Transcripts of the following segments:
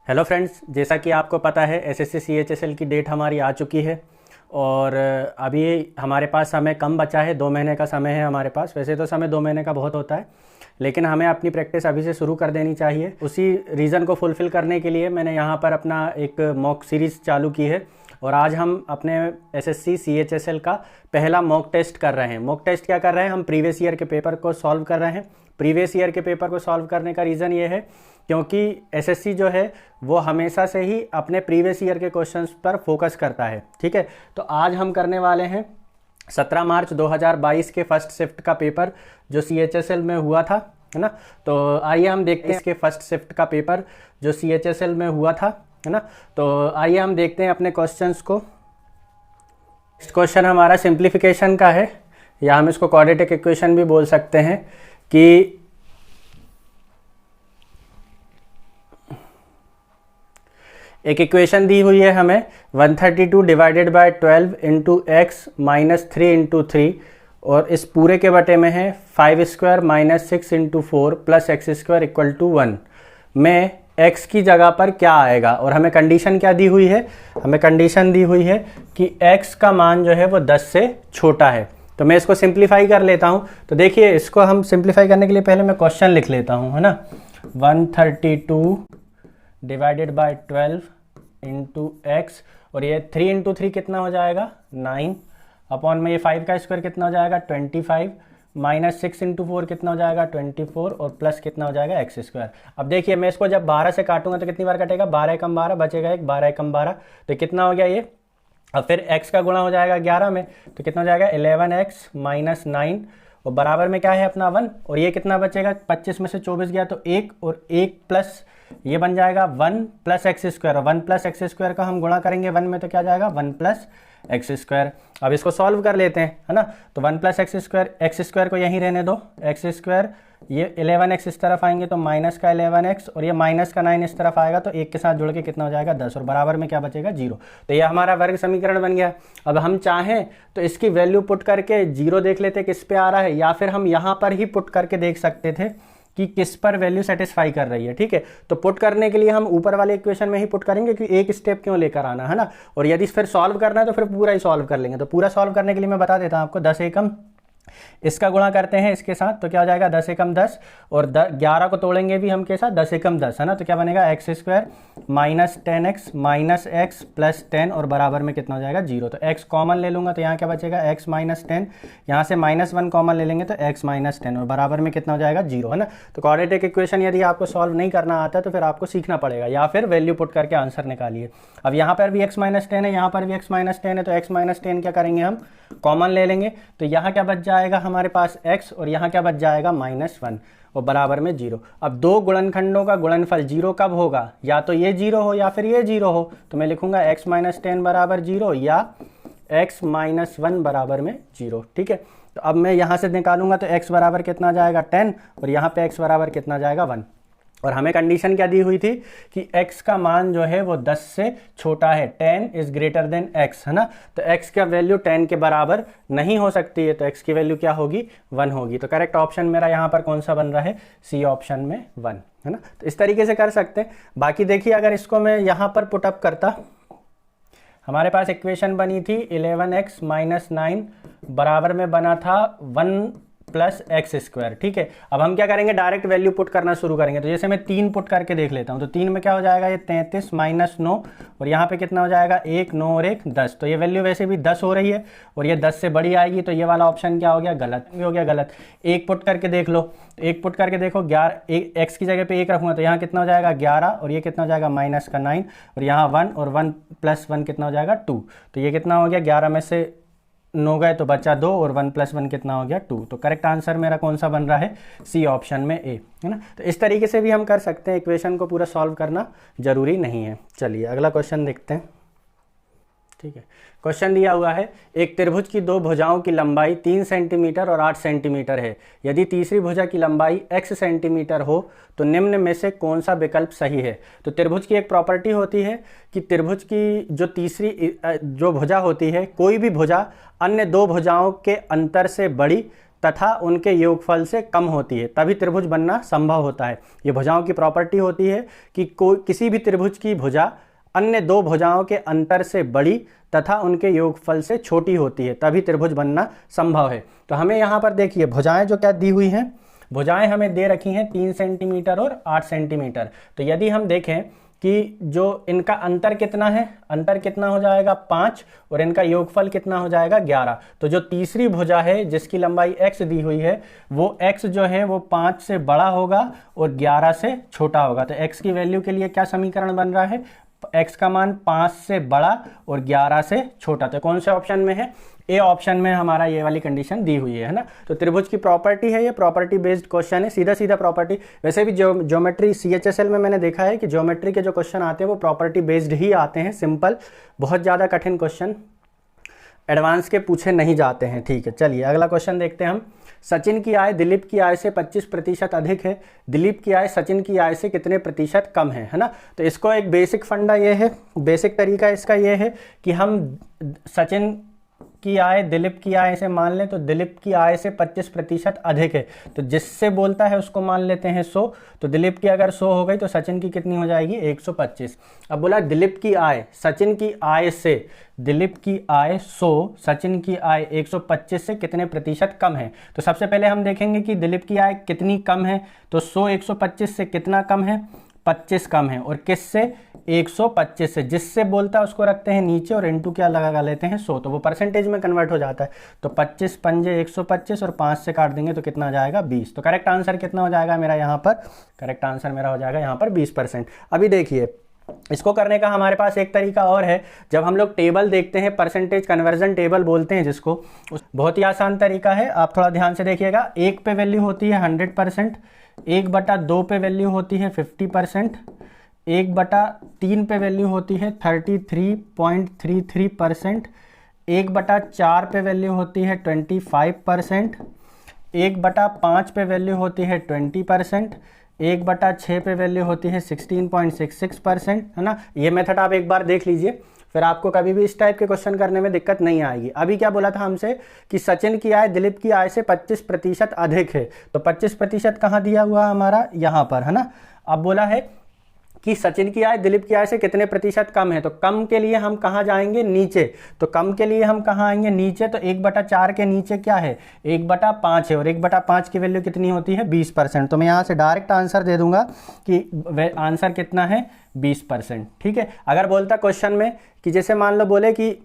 Hello friends, जैसा कि आपको पता है एसएससी सीएचएसएल की डेट हमारी आ चुकी है और अभी हमारे पास समय कम बचा है। 2 महीने का समय है हमारे पास। वैसे तो समय 2 महीने का बहुत होता है, लेकिन हमें अपनी प्रैक्टिस अभी से शुरू कर देनी चाहिए। उसी रीज़न को फुलफ़िल करने के लिए मैंने यहाँ पर अपना एक मॉक सीरीज़ चालू की है और आज हम अपने एसएससी सीएचएसएल का पहला मॉक टेस्ट कर रहे हैं। मॉक टेस्ट क्या कर रहे हैं? हम प्रीवियस ईयर के पेपर को सॉल्व कर रहे हैं। प्रीवियस ईयर के पेपर को सॉल्व करने का रीज़न ये है क्योंकि एसएससी जो है वो हमेशा से ही अपने प्रीवियस ईयर के क्वेश्चंस पर फोकस करता है। ठीक है, तो आज हम करने वाले हैं 17 मार्च 2022 के फर्स्ट शिफ्ट का पेपर जो सीएचएसएल में हुआ था, है ना। तो आइए हम देखते हैं इसके फर्स्ट शिफ्ट का पेपर जो सीएचएसएल में हुआ था, है ना। तो आइए हम देखते हैं अपने क्वेश्चंस को। नेक्स्ट क्वेश्चन हमारा सिंप्लीफिकेशन का है, या हम इसको क्वाड्रेटिक इक्वेशन भी बोल सकते हैं कि एक इक्वेशन दी हुई है हमें 132 divided by 12 into x minus 3 into 3 और इस पूरे के बटे में है 5 square minus 6 into 4 plus x square equal to 1 में x की जगह पर क्या आएगा। और हमें कंडीशन क्या दी हुई है? हमें कंडीशन दी हुई है कि x का मान जो है वो 10 से छोटा है। तो मैं इसको सिंप्लीफाई कर लेता हूँ। तो देखिए, इसको हम सिंप्लीफाई करने के लिए पहले मैं क्वेश्चन लिख लेता हूँ, है ना। 132 डिवाइडेड बाय 12 इंटू एक्स और ये 3 इंटू 3 कितना हो जाएगा 9 अपॉन में ये 5 का स्क्वायर कितना हो जाएगा 25 माइनस 6 इंटू 4 कितना हो जाएगा 24 और प्लस कितना हो जाएगा एक्स स्क्वायर। अब देखिए, मैं इसको जब 12 से काटूंगा तो कितनी बार कटेगा? 12 कम 12 बचेगा एक, 12 कम 12 तो कितना हो गया ये। अब फिर x का गुणा हो जाएगा 11 में तो कितना हो जाएगा 11x माइनस 9 और बराबर में क्या है अपना 1 और ये कितना बचेगा 25 में से 24 गया तो 1 और 1 प्लस ये बन जाएगा 1 plus x square. 1 plus x square का हम गुणा करेंगे 1 में तो क्या जाएगा 1 प्लस एक्स स्क्वायर। अब इसको सॉल्व कर लेते हैं, है ना। तो 1 प्लस एक्स स्क्वायर को यहीं रहने दो, एक्स स्क्वायर ये 11x इस तरफ आएंगे तो माइनस का 11x और ये माइनस का 9 इस तरफ आएगा तो 1 के साथ जुड़ के कितना हो जाएगा 10 और बराबर में क्या बचेगा 0। तो ये हमारा वर्ग समीकरण बन गया। अब हम चाहें तो इसकी वैल्यू पुट करके 0 देख लेते किस पे आ रहा है, या फिर हम यहाँ पर ही पुट करके देख सकते थे कि किस पर वैल्यू सेटिस्फाई कर रही है। ठीक है, तो पुट करने के लिए हम ऊपर वाले इक्वेशन में ही पुट करेंगे कि एक स्टेप क्यों लेकर आना, है ना। और यदि फिर सॉल्व करना है तो फिर पूरा ही सॉल्व कर लेंगे। तो पूरा सॉल्व करने के लिए मैं बता देता हूं आपको, 10 एकम इसका गुणा करते हैं इसके साथ तो क्या हो जाएगा 10 एकम 10 और 11 को तोड़ेंगे भी हम के साथ 10 एकम 10, है ना। तो क्या बनेगा x square minus 10x minus x plus 10 और बराबर में कितना हो जाएगा 0। तो x कॉमन ले लूंगा तो यहाँ क्या बचेगा x माइनस 10, यहाँ से -1 कॉमन ले लेंगे तो x माइनस 10 और बराबर में कितना हो जाएगा 0, है ना। तो क्वाड्रेटिक इक्वेशन यदि आपको सॉल्व नहीं करना आता तो फिर आपको सीखना पड़ेगा या फिर वैल्यू पुट करके आंसर निकालिए। अब यहाँ पर भी x माइनस 10 है, यहाँ पर भी x माइनस 10 है तो x माइनस 10 क्या करेंगे हम कॉमन ले लेंगे तो यहाँ क्या बच जाएगा हमारे पास x और यहाँ क्या बच जाएगा -1 और बराबर में 0। अब दो गुणनखंडों का गुणनफल 0 कब होगा? या तो ये 0 हो या फिर ये 0 हो। तो मैं लिखूंगा x माइनस 10 बराबर 0 या x माइनस 1 बराबर में 0। ठीक है, तो अब मैं यहाँ से निकालूंगा तो x बराबर कितना जाएगा 10 और यहाँ पे x बराबर कितना जाएगा 1। और हमें कंडीशन क्या दी हुई थी कि x का मान जो है वो 10 से छोटा है, 10 इज ग्रेटर देन x, है ना। तो x का वैल्यू 10 के बराबर नहीं हो सकती है तो x की वैल्यू क्या होगी 1 होगी। तो करेक्ट ऑप्शन मेरा यहाँ पर कौन सा बन रहा है? सी ऑप्शन में 1, है ना। तो इस तरीके से कर सकते हैं। बाकी देखिए, अगर इसको मैं यहाँ पर पुटअप करता, हमारे पास इक्वेशन बनी थी 11x माइनस 9 बराबर में बना था 1 प्लस एक्स स्क्वायर। ठीक है, अब हम क्या करेंगे डायरेक्ट वैल्यू पुट करना शुरू करेंगे। तो जैसे मैं 3 पुट करके देख लेता हूं तो 3 में क्या हो जाएगा ये 33 माइनस 9 और यहाँ पे कितना हो जाएगा 1 9 और 1 10। तो ये वैल्यू वैसे भी 10 हो रही है और ये 10 से बड़ी आएगी तो ये वाला ऑप्शन क्या हो गया गलत हो गया गलत। एक पुट करके देख लो, एक पुट करके देखो 11 एक्स की जगह पे 1 रखूंगा तो यहाँ कितना हो जाएगा 11 और ये कितना हो जाएगा माइनस का 9 और यहाँ 1 और 1 प्लस 1 कितना हो जाएगा 2। तो ये कितना हो गया 11 में से 9 गए तो बचा 2 और 1 प्लस 1 कितना हो गया 2। तो करेक्ट आंसर मेरा कौन सा बन रहा है? सी ऑप्शन में ए, है ना। तो इस तरीके से भी हम कर सकते हैं, इक्वेशन को पूरा सॉल्व करना जरूरी नहीं है। चलिए अगला क्वेश्चन देखते हैं। ठीक है, क्वेश्चन दिया हुआ है एक त्रिभुज की दो भुजाओं की लंबाई 3 सेंटीमीटर और 8 सेंटीमीटर है। यदि तीसरी भुजा की लंबाई x सेंटीमीटर हो तो निम्न में से कौन सा विकल्प सही है? तो त्रिभुज की एक प्रॉपर्टी होती है कि त्रिभुज की जो तीसरी जो भुजा होती है, कोई भी भुजा अन्य दो भुजाओं के अंतर से बड़ी तथा उनके योगफल से कम होती है तभी त्रिभुज बनना संभव होता है। ये भुजाओं की प्रॉपर्टी होती है कि किसी भी त्रिभुज की भुजा अन्य दो भुजाओं के अंतर से बड़ी तथा उनके योगफल से छोटी होती है तभी त्रिभुज बनना संभव है। तो हमें यहाँ पर देखिए भुजाएं जो क्या दी हुई हैं, भुजाएं हमें दे रखी हैं 3 सेंटीमीटर और 8 सेंटीमीटर। तो यदि हम देखें कि जो इनका अंतर कितना है, अंतर कितना हो जाएगा 5 और इनका योगफल कितना हो जाएगा 11। तो जो तीसरी भुजा है जिसकी लंबाई x दी हुई है वो x जो है वो 5 से बड़ा होगा और 11 से छोटा होगा। तो x की वैल्यू के लिए क्या समीकरण बन रहा है, x का मान 5 से बड़ा और 11 से छोटा। तो कौन से ऑप्शन में है, ए ऑप्शन में हमारा ये वाली कंडीशन दी हुई है ना। तो त्रिभुज की प्रॉपर्टी है, ये प्रॉपर्टी बेस्ड क्वेश्चन है, सीधा सीधा प्रॉपर्टी। वैसे भी ज्योमेट्री CHSL में मैंने देखा है कि ज्योमेट्री के जो क्वेश्चन आते हैं वो प्रॉपर्टी बेस्ड ही आते हैं, सिंपल, बहुत ज़्यादा कठिन क्वेश्चन एडवांस के पूछे नहीं जाते हैं। ठीक है, चलिए अगला क्वेश्चन देखते हैं हम। सचिन की आय दिलीप की आय से 25% अधिक है, दिलीप की आय सचिन की आय से कितने प्रतिशत कम है ना। तो इसको एक बेसिक फंडा ये है, बेसिक तरीका इसका ये है कि हम सचिन की आय दिलीप की आय से मान लें तो दिलीप की आय से 25% अधिक है, तो जिससे बोलता है उसको मान लेते हैं 100। तो दिलीप की अगर 100 हो गई तो सचिन की कितनी हो जाएगी 125। अब बोला दिलीप की आय सचिन की आय से, दिलीप की आय 100 सचिन की आय 125 से कितने प्रतिशत कम है। तो सबसे पहले हम देखेंगे कि दिलीप की आय कितनी कम है। तो 100 125 से कितना कम है, 25 कम है, और किससे 125 से, जिससे बोलता है उसको रखते हैं नीचे और इनटू क्या लगा लेते हैं 100, तो वो परसेंटेज में कन्वर्ट हो जाता है। तो 25 पंजे 125 और 5 से काट देंगे तो कितना आ जाएगा 20। तो करेक्ट आंसर कितना हो जाएगा मेरा यहाँ पर, करेक्ट आंसर मेरा हो जाएगा यहाँ पर 20%। अभी देखिए इसको करने का हमारे पास एक तरीका और है, जब हम लोग टेबल देखते हैं परसेंटेज कन्वर्जन टेबल बोलते हैं जिसको, बहुत ही आसान तरीका है, आप थोड़ा ध्यान से देखिएगा। 1 पे वैल्यू होती है 100%, 1/2 पे वैल्यू होती है 50%, 1/3 पे वैल्यू होती है 33.33%, 1/4 पे वैल्यू होती है 25%, 1/5 पे वैल्यू होती है 20%, 1/6 पे वैल्यू होती है 16.66%, है ना। ये मेथड आप एक बार देख लीजिए, फिर आपको कभी भी इस टाइप के क्वेश्चन करने में दिक्कत नहीं आएगी। अभी क्या बोला था हमसे कि सचिन की आय दिलीप की आय से 25% अधिक है, तो 25% कहाँ दिया हुआ हमारा, यहाँ पर, है ना। अब बोला है कि सचिन की आय दिलीप की आय से कितने प्रतिशत कम है, तो कम के लिए हम कहाँ जाएंगे, नीचे। तो कम के लिए हम कहाँ आएंगे, नीचे। तो 1/4 के नीचे क्या है 1/5 है, और 1/5 की वैल्यू कितनी होती है 20%। तो मैं यहाँ से डायरेक्ट आंसर दे दूंगा कि आंसर कितना है 20%। ठीक है। अगर बोलता क्वेश्चन में कि जैसे मान लो बोले कि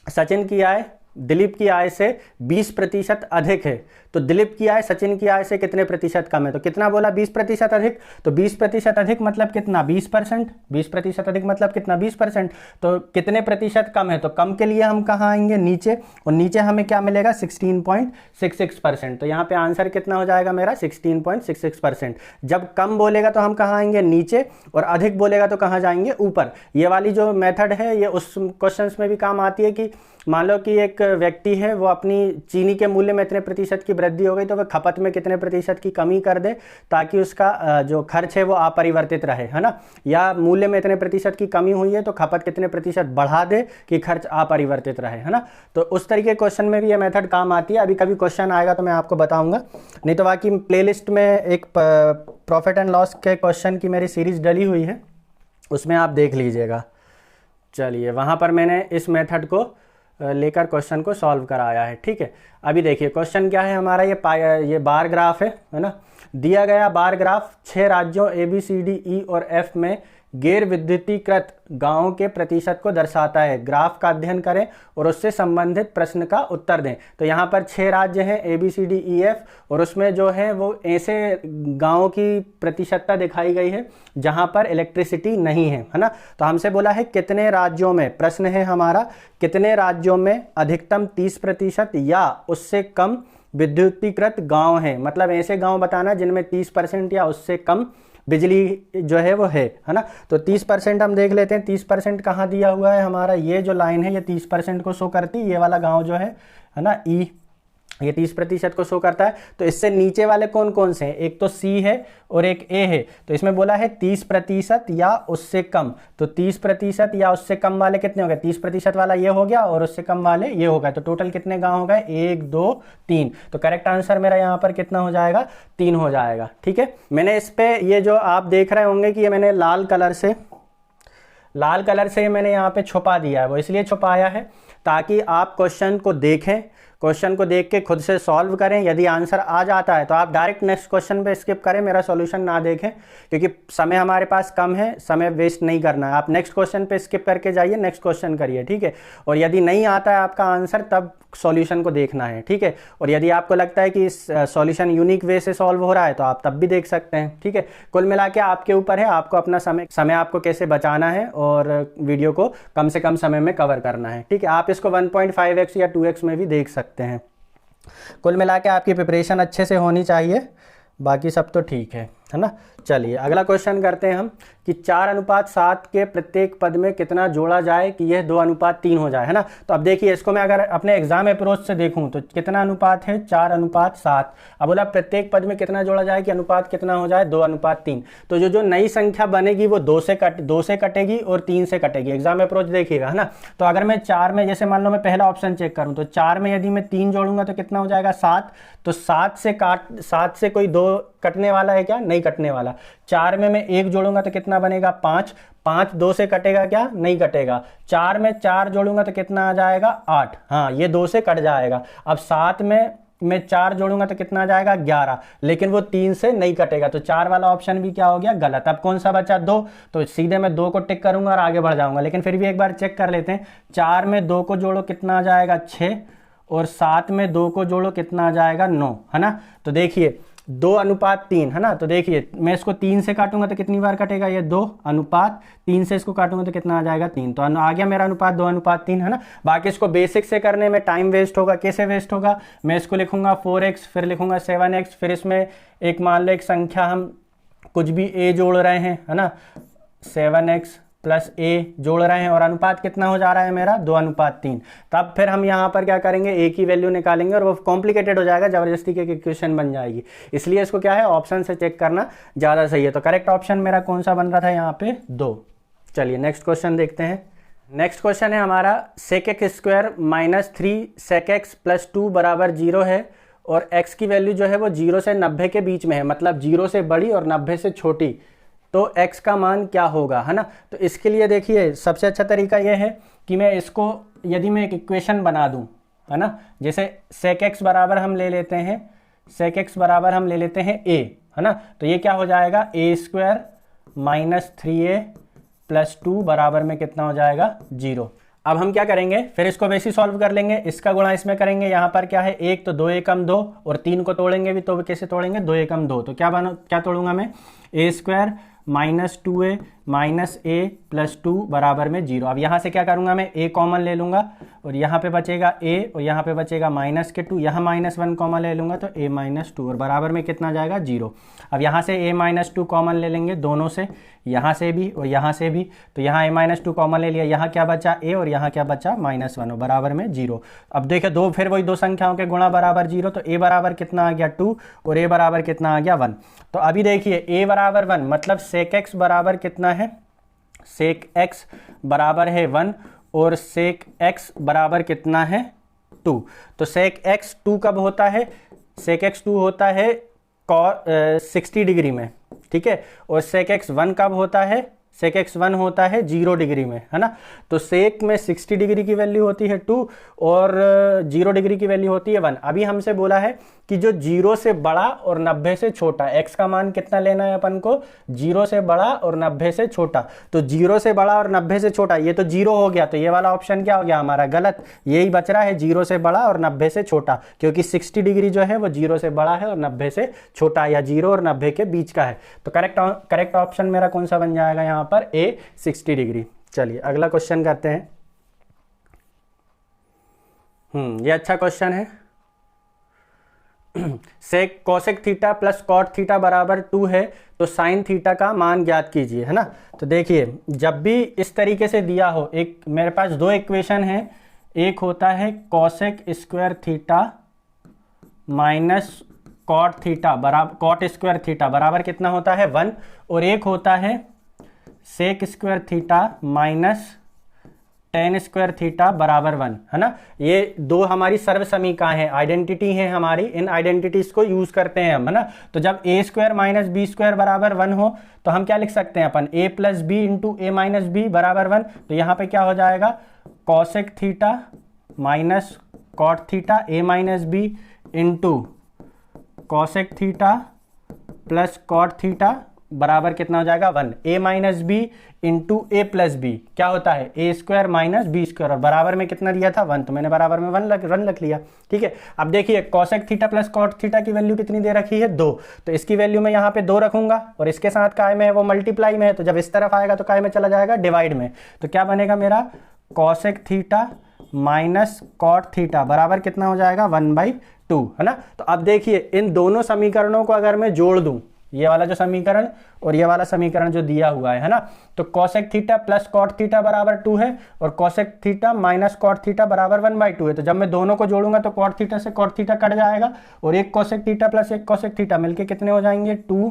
सचिन की आय दिलीप की आय से 20% अधिक है, तो दिलीप की आय सचिन की आय से कितने प्रतिशत कम है, तो कितना बोला 20% अधिक। तो 20% अधिक मतलब कितना 20%, 20% अधिक मतलब कितना 20%। तो कितने प्रतिशत कम है, तो कम के लिए हम कहाँ आएंगे, नीचे, और नीचे हमें क्या मिलेगा 16.66%। तो यहाँ पे आंसर कितना हो जाएगा मेरा 16.66%। जब कम बोलेगा तो हम कहाँ आएंगे, नीचे, और अधिक बोलेगा तो कहाँ जाएंगे, ऊपर। ये वाली जो मेथड है ये उस क्वेश्चन में भी काम आती है कि मान लो कि एक व्यक्ति है वो अपनी चीनी के मूल्य में इतने प्रतिशत की वृद्धि हो गई तो वह खपत में कितने प्रतिशत की कमी कर दे ताकि उसका जो खर्च है वो अपरिवर्तित रहे, है ना। या मूल्य में इतने प्रतिशत की कमी हुई है तो खपत कितने प्रतिशत बढ़ा दे कि खर्च अपरिवर्तित रहे, है ना। तो उस तरीके क्वेश्चन में भी ये मेथड काम आती है। अभी कभी क्वेश्चन आएगा तो मैं आपको बताऊंगा, नहीं तो बाकी प्लेलिस्ट में एक प्रॉफिट एंड लॉस के क्वेश्चन की मेरी सीरीज डली हुई है, उसमें आप देख लीजिएगा। चलिए वहाँ पर मैंने इस मेथड को लेकर क्वेश्चन को सॉल्व कराया है। ठीक है। अभी देखिए क्वेश्चन क्या है हमारा, ये बार ग्राफ है ना। दिया गया बार ग्राफ 6 राज्यों ABCDE और F में गैर विद्युतीकृत गांवों के प्रतिशत को दर्शाता है। ग्राफ का अध्ययन करें और उससे संबंधित प्रश्न का उत्तर दें। तो यहाँ पर 6 राज्य हैं ABCDEF, और उसमें जो है वो ऐसे गांवों की प्रतिशतता दिखाई गई है जहाँ पर इलेक्ट्रिसिटी नहीं है, है ना। तो हमसे बोला है कितने राज्यों में, प्रश्न है हमारा कितने राज्यों में अधिकतम 30% या उससे कम विद्युतीकृत गाँव हैं। मतलब ऐसे गाँव बताना जिनमें 30% या उससे कम बिजली जो है वो है ना। तो 30% हम देख लेते हैं, 30% कहाँ दिया हुआ है हमारा, ये जो लाइन है ये 30% को शो करती है। ये वाला गांव जो है ना, ये 30% को शो करता है। तो इससे नीचे वाले कौन कौन से हैं, एक तो सी है और एक ए है। तो इसमें बोला है 30% या उससे कम, तो 30% या उससे कम वाले कितने हो गए, 30% वाला ये हो गया और उससे कम वाले ये हो गए। तो टोटल कितने गांव हो गए, 1 2 3। तो करेक्ट आंसर मेरा यहाँ पर कितना हो जाएगा, 3 हो जाएगा। ठीक है, मैंने इस पे ये जो आप देख रहे होंगे कि ये मैंने लाल कलर से मैंने यहाँ पे छुपा दिया है, वो इसलिए छुपाया है ताकि आप क्वेश्चन को देखें, क्वेश्चन को देख के खुद से सॉल्व करें। यदि आंसर आ जाता है तो आप डायरेक्ट नेक्स्ट क्वेश्चन पे स्किप करें, मेरा सॉल्यूशन ना देखें, क्योंकि समय हमारे पास कम है, समय वेस्ट नहीं करना है। आप नेक्स्ट क्वेश्चन पे स्किप करके जाइए, नेक्स्ट क्वेश्चन करिए। ठीक है, और यदि नहीं आता है आपका आंसर तब सॉल्यूशन को देखना है। ठीक है, और यदि आपको लगता है कि सॉल्यूशन यूनिक वे से सॉल्व हो रहा है तो आप तब भी देख सकते हैं। ठीक है, कुल मिला के आपके ऊपर है, आपको अपना समय आपको कैसे बचाना है और वीडियो को कम से कम समय में कवर करना है। ठीक है, आप इसको 1.5x या 2x में भी देख सकते हैं। कुल मिला के आपकी प्रिपरेशन अच्छे से होनी चाहिए, बाकी सब तो ठीक है ना। चलिए अगला क्वेश्चन करते हैं हम कि 4:7 के प्रत्येक पद में कितना जोड़ा जाए कि यह 2:3 हो जाए, है ना। तो अब देखिए इसको मैं अगर अपने एग्जाम अप्रोच से देखूं तो कितना अनुपात है, 4:7। अब बोला प्रत्येक पद में कितना जोड़ा जाए कि अनुपात कितना हो जाए, 2:3। तो जो नई संख्या बनेगी वो 2 से कटेगी और 3 से कटेगी। एग्जाम अप्रोच देखिएगा, है ना। तो अगर मैं 4 में, जैसे मान लो मैं पहला ऑप्शन चेक करूं तो 4 में यदि मैं 3 जोड़ूंगा तो कितना हो जाएगा, 7। तो 7 से कोई 2 कटने वाला है क्या, नहीं कटने वाला। 4 में मैं 1 जोड़ूंगा तो कितना बनेगा, 5। 5 2 से कटेगा क्या, नहीं कटेगा। 4 में 4 जोड़ूंगा तो कितना आ जाएगा, 8। हाँ, ये 2 से कट जाएगा। अब 7 में मैं 4 जोड़ूंगा तो कितना आ जाएगा, 11, लेकिन वो 3 से नहीं कटेगा। तो 4 वाला ऑप्शन भी क्या हो गया, गलत। अब कौन सा बचा, 2। तो सीधे मैं 2 को टिक करूंगा और आगे बढ़ जाऊंगा, लेकिन फिर भी एक बार चेक कर लेते हैं। 4 में 2 को जोड़ो कितना आ जाएगा, 6, और 7 में 2 को जोड़ो कितना आ जाएगा, 9, है ना। तो देखिए 2:3, है ना। तो देखिए मैं इसको 3 से काटूंगा तो कितनी बार कटेगा, ये 2:3 से इसको काटूंगा तो कितना आ जाएगा, 3। तो आ गया मेरा अनुपात 2:3, है ना। बाकी इसको बेसिक से करने में टाइम वेस्ट होगा। कैसे वेस्ट होगा, मैं इसको लिखूंगा 4x, फिर लिखूंगा 7x, फिर इसमें एक मान लो एक संख्या हम कुछ भी a जोड़ रहे हैं, है ना, 7x प्लस a जोड़ रहे हैं और अनुपात कितना हो जा रहा है मेरा, 2:3। तब फिर हम यहाँ पर क्या करेंगे, a की वैल्यू निकालेंगे और वो कॉम्प्लिकेटेड हो जाएगा, जबरदस्ती की इक्वेशन बन जाएगी। इसलिए इसको क्या है, ऑप्शन से चेक करना ज़्यादा सही है। तो करेक्ट ऑप्शन मेरा कौन सा बन रहा था यहाँ पे, 2। चलिए नेक्स्ट क्वेश्चन देखते हैं। नेक्स्ट क्वेश्चन है हमारा sec(x² - 3 sec(x + 2) = 0 है और x की वैल्यू जो है वो 0 से 90 के बीच में है, मतलब 0 से बड़ी और 90 से छोटी। तो x का मान क्या होगा, है ना। तो इसके लिए देखिए सबसे अच्छा तरीका यह है कि मैं इसको, यदि मैं एक इक्वेशन बना दूं, है ना, जैसे sec(x) बराबर हम ले लेते हैं, sec(x) बराबर हम ले लेते हैं a, है ना। तो ये क्या हो जाएगा, a² - 3a + 2 बराबर में कितना हो जाएगा, 0। अब हम क्या करेंगे, फिर इसको वैसे ही सॉल्व कर लेंगे, इसका गुणा इसमें करेंगे। यहाँ पर क्या है, 1, तो 2 एकम 2, और 3 को तोड़ेंगे भी, तो कैसे तोड़ेंगे, 2 एकम 2। तो क्या तोड़ूंगा मैं, a² - 2a - a + 2 बराबर में 0। अब यहाँ से क्या करूँगा मैं, a कॉमन ले लूँगा और यहाँ पे बचेगा a और यहाँ पे बचेगा -2, यहाँ -1 कॉमन ले लूँगा तो a - 2 और बराबर में कितना जाएगा, 0। अब यहाँ से a - 2 कॉमन ले लेंगे दोनों से, यहाँ से भी और यहाँ से भी, तो यहाँ a - 2 कॉमन ले लिया, यहाँ क्या बचा a और यहाँ क्या बचा -1 और बराबर में 0। अब देखिए फिर वही दो संख्याओं के गुणा बराबर 0, तो a बराबर कितना आ गया, 2 और a बराबर कितना आ गया, 1। तो अभी देखिए a बराबर 1, मतलब sec(x) बराबर कितना है, sec(x) बराबर है 1 और sec(x) बराबर कितना है, 2। तो sec(x) 2 कब होता है, sec(x) 2 होता है 60 डिग्री में, ठीक है। और sec(x) 1 कब होता है, sec(x) 1 होता है 0 डिग्री में, है ना। तो sec में 60 डिग्री की वैल्यू होती है 2 और 0 डिग्री की वैल्यू होती है 1। अभी हमसे बोला है कि जो 0 से बड़ा और 90 से छोटा, x का मान कितना लेना है अपन को, 0 से बड़ा और 90 से छोटा। तो 0 से बड़ा और 90 से छोटा, ये तो 0 हो गया, तो ये वाला ऑप्शन क्या हो गया हमारा, गलत। यही बच रहा है 0 से बड़ा और 90 से छोटा, क्योंकि 60 डिग्री जो है वो 0 से बड़ा है और 90 से छोटा, या 0 और 90 के बीच का है। तो करेक्ट ऑप्शन मेरा कौन सा बन जाएगा यहाँ पर, a 60 डिग्री। चलिए अगला क्वेश्चन करते हैं। ये अच्छा क्वेश्चन है। Sec cosec theta plus cot theta बराबर 2 है, तो साइन थीटा का मान ज्ञात कीजिए, है ना। तो देखिए जब भी इस तरीके से दिया हो, एक मेरे पास 2 इक्वेशन है, एक होता है cosec square theta minus cot theta बराबर कॉट स्क्वायर थीटा बराबर कितना होता है 1, और एक होता है sec square theta minus tan square theta बराबर 1, है ना। ये दो हमारी सर्व समीकरण है, आइडेंटिटी है हमारी, इन आइडेंटिटीज को यूज करते हैं हम, है ना। तो जब a square minus b square बराबर 1 हो तो हम क्या लिख सकते हैं अपन, a plus b into a minus b बराबर 1। तो यहाँ पे क्या हो जाएगा, cosec theta minus cot theta a minus b into cosec theta plus cot theta बराबर कितना हो जाएगा 1। a minus b into a plus b क्या होता है a square minus b square, और बराबर में कितना दिया था 1, तो मैंने बराबर में 1 रख लिया। ठीक है, अब देखिए cosec theta plus cot theta की वैल्यू कितनी दे रखी है 2, तो इसकी वैल्यू मैं यहाँ पे 2 रखूंगा, और इसके साथ काय में है वो मल्टीप्लाई में है, तो जब इस तरफ आएगा तो काय में चला जाएगा डिवाइड में। तो क्या बनेगा मेरा cosec theta minus cot theta बराबर कितना हो जाएगा 1/2, है ना। तो अब देखिए इन दोनों समीकरणों को अगर मैं जोड़ दूं, ये वाला जो समीकरण और ये वाला समीकरण जो दिया हुआ है ना, तो cosec theta plus cot theta बराबर 2 है और cosec theta minus cot theta बराबर 1/2 है। तो जब मैं दोनों को जोड़ूंगा तो कॉट थीटा से कॉट थीटा कट जाएगा, और एक कॉसेक थीटा प्लस एक कॉसेक थीटा मिलके कितने हो जाएंगे 2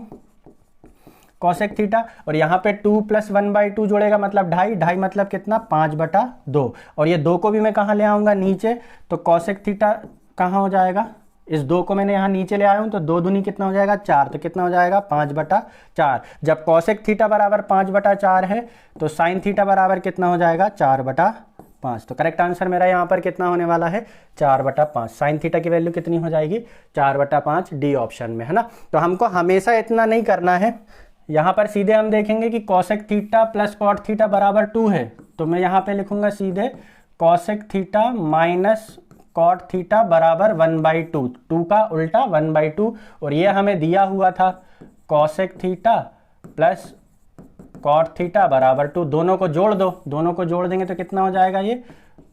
कॉसेक थीटा, और यहाँ पे 2 प्लस 1/2 जोड़ेगा मतलब 2.5 मतलब कितना 5/2, और ये 2 को भी मैं कहाँ ले आऊँगा नीचे, तो कॉसेक थीटा कहाँ हो जाएगा, इस 2 को मैंने यहाँ नीचे ले आया हूँ, तो 2 दूनी कितना हो जाएगा 4, तो कितना हो जाएगा 5/4। जब कॉसेक थीटा बराबर 5/4 है तो साइन थीटा बराबर कितना हो जाएगा 4/5। तो करेक्ट आंसर मेरा यहाँ पर कितना होने वाला है 4/5। साइन थीटा की वैल्यू कितनी हो जाएगी 4/5, डी ऑप्शन में, है ना। तो हमको हमेशा इतना नहीं करना है, यहाँ पर सीधे हम देखेंगे कि cosec theta plus cot theta बराबर 2 है, तो मैं यहाँ पे लिखूंगा सीधे cosec theta minus cot theta बराबर 1/2, 2 का उल्टा 1/2, और ये हमें दिया हुआ था cosec theta plus cot theta बराबर 2। दोनों को जोड़ दो, दोनों को जोड़ देंगे तो कितना हो जाएगा ये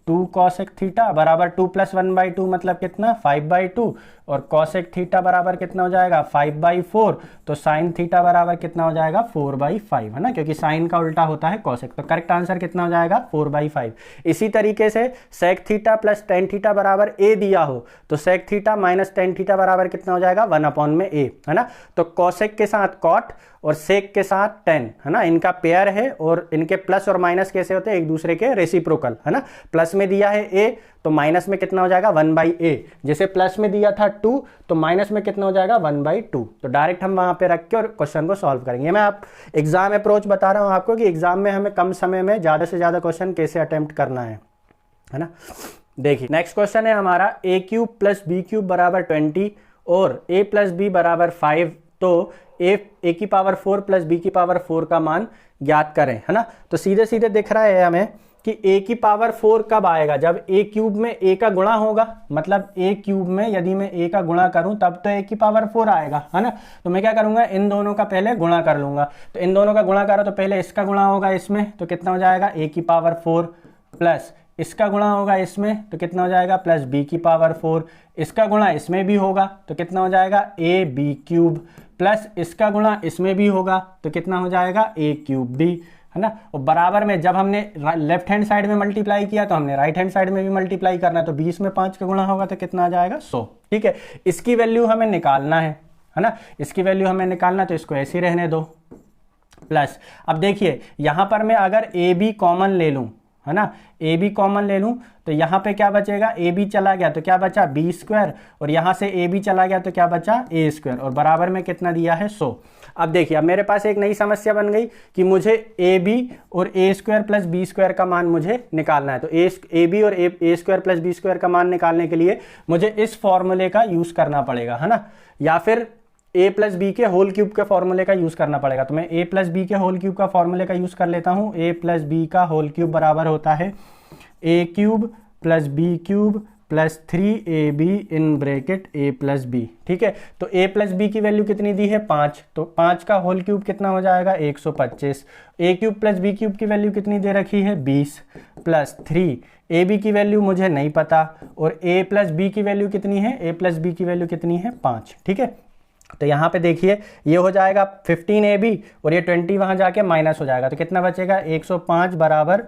2 कॉसेक थीटा बराबर 2 प्लस 1/2 मतलब कितना 5/2, और कॉसेक थीटा बराबर कितना हो जाएगा 5/4, तो साइन थीटा बराबर कितना हो जाएगा 4/5, है ना, क्योंकि साइन का उल्टा होता है कॉसेक। तो करेक्ट आंसर कितना हो जाएगा 4/5। इसी तरीके से sec theta plus tan theta बराबर a दिया हो तो sec theta minus tan theta बराबर कितना हो जाएगा 1/a, है ना। तो कॉसेक के साथ कॉट और सेक के साथ टेन, है ना, इनका पेयर है, और इनके प्लस और माइनस कैसे होते हैं एक दूसरे के रेसिप्रोकल, है ना। प्लस में दिया है a तो माइनस में कितना हो जाएगा 1/a, जैसे प्लस में दिया था 2 तो माइनस में कितना हो जाएगा 1/2। तो डायरेक्ट हम वहां पे रख के और क्वेश्चन को सॉल्व करेंगे। मैं आप एग्जाम अप्रोच बता रहा हूं आपको कि एग्जाम में हमें कम समय में ज्यादा से ज्यादा क्वेश्चन कैसे अटेम्प्ट करना है ना। देखिए नेक्स्ट क्वेश्चन है हमारा a³ प्लस b³ बराबर 20 और a प्लस b बराबर 5, तो a की पावर 4 प्लस b की पावर 4 का मान ज्ञात करें, है ना। तो सीधे सीधे दिख रहा है हमें कि a की पावर 4 कब आएगा, जब a³ में a का गुणा होगा, मतलब a³ में यदि मैं a का गुणा करूं तब तो a की पावर 4 आएगा, है ना। तो मैं क्या करूंगा इन दोनों का पहले गुणा कर लूंगा, तो इन दोनों का गुणा करो तो पहले इसका गुणा होगा इसमें, तो कितना हो जाएगा a की पावर 4 प्लस इसका गुणा होगा इसमें तो कितना हो जाएगा प्लस b की पावर 4, इसका गुणा इसमें भी होगा तो कितना हो जाएगा ab³ प्लस इसका गुणा इसमें भी होगा तो कितना हो जाएगा a³b, है ना। और बराबर में जब हमने लेफ्ट हैंड साइड में मल्टीप्लाई किया तो हमने राइट हैंड साइड में भी मल्टीप्लाई करना है, तो 20 में 5 का गुणा होगा तो कितना आ जाएगा 100। ठीक है, इसकी वैल्यू हमें निकालना है ना, इसकी वैल्यू हमें निकालना, तो इसको ऐसे ही रहने दो प्लस। अब देखिए यहां पर मैं अगर ए बी कॉमन ले लूं, है ना, ए बी कॉमन ले लूं तो यहाँ पे क्या बचेगा ए बी चला गया तो क्या बचा b², और यहाँ से ए बी चला गया तो क्या बचा a², और बराबर में कितना दिया है 100। अब देखिए अब मेरे पास एक नई समस्या बन गई कि मुझे ए बी और a² प्लस b² का मान मुझे निकालना है। तो ए बी और a² प्लस b² का मान निकालने के लिए मुझे इस फॉर्मूले का यूज करना पड़ेगा, है ना, या फिर a प्लस बी के होल क्यूब के फॉर्मूले का यूज करना पड़ेगा। तो मैं a प्लस बी के होल क्यूब का फॉर्मूले का यूज कर लेता हूं। a प्लस बी का होल क्यूब बराबर होता है a³ plus b³ plus 3ab in bracket a plus b. ठीक है, तो a प्लस बी की वैल्यू कितनी दी है 5, तो 5 का होल क्यूब कितना हो जाएगा 125। a³ प्लस b³ की वैल्यू कितनी दे रखी है 20 प्लस 3 ab की वैल्यू मुझे नहीं पता, और a प्लस बी की वैल्यू कितनी है a प्लस बी की वैल्यू कितनी है 5। ठीक है, तो यहाँ पे देखिए ये हो जाएगा 15ab और ये 20 वहाँ जाके माइनस हो जाएगा, तो कितना बचेगा 105 बराबर